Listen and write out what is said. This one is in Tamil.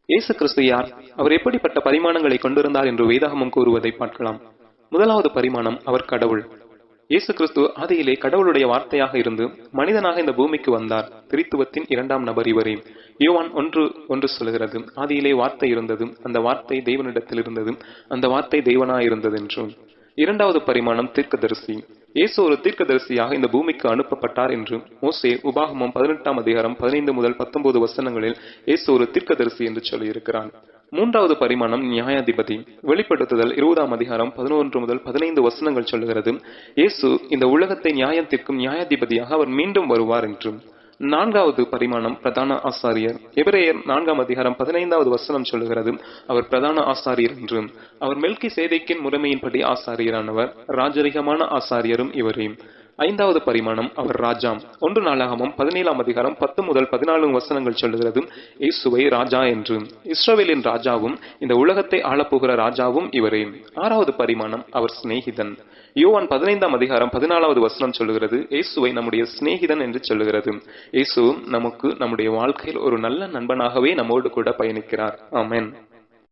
இயேசு கிறிஸ்து யார்? அவர் எப்படிப்பட்ட பரிமாணங்களை கொண்டிருந்தார் என்று வேதாகமம் கூறுவதை பார்க்கலாம். முதலாவது பரிமாணம், அவர் கடவுள். இயேசு கிறிஸ்து ஆதியிலே கடவுளுடைய வார்த்தையாக இருந்து மனிதனாக இந்த பூமிக்கு வந்தார். திரித்துவத்தின் இரண்டாம் நபர் இவரே. யோவான் 1:1 சொல்கிறது, ஆதியிலே வார்த்தை இருந்தது, அந்த வார்த்தை தேவனிடத்தில் இருந்தது, அந்த வார்த்தை தேவனாயிருந்தது என்றும். இரண்டாவது பரிமாணம், தீர்க்கதரிசி. இயேசு ஒரு தீர்க்கதரிசியாக இந்த பூமிக்கு அனுப்பப்பட்டார் என்று மோசே உபாகமம் 18ஆம் அதிகாரம் 15 முதல் 19 வசனங்களில் இயேசு ஒரு தீர்க்கதரிசி என்று சொல்லியிருக்கிறார். மூன்றாவது பரிமாணம், நியாயாதிபதி. வெளிப்படுத்துதல் 20ஆம் அதிகாரம் 11 முதல் 15 வசனங்கள் சொல்லுகிறது, இயேசு இந்த உலகத்தை நியாயம் தீர்க்கும் நியாயாதிபதியாக அவர் மீண்டும் வருவார் என்றும். நான்காவது பரிமாணம், பிரதான ஆசாரியர். எபிரேயர் 4ஆம் அதிகாரம் 15வது வசனம் சொல்லுகிறது, அவர் பிரதான ஆசாரியர் என்றும். அவர் மெல்கிசேதேக்கின் முறைமையின்படி ஆசாரியரானவர், ராஜரிகமான ஆசாரியரும் இவரே. ஐந்தாவது பரிமாணம், அவர் ராஜா. 1 நாளாகமம் 17ஆம் அதிகாரம் 10 முதல் 14 வசனங்கள் சொல்லுகிறது, இயேசுவை ராஜா என்று. இஸ்ரவேலின் ராஜாவும் இந்த உலகத்தை ஆளப்போகிற ராஜாவும் இவரே. ஆறாவது பரிமாணம், அவர் சிநேகிதன். யோவான் 15ஆம் அதிகாரம் 14வது வசனம் சொல்லுகிறது, இயேசுவை நம்முடைய சிநேகிதன் என்று சொல்லுகிறது. இயேசு நமக்கு நம்முடைய வாழ்க்கையில் ஒரு நல்ல நண்பனாகவே நம்மோடு கூட பயணிக்கிறார். ஆமென்.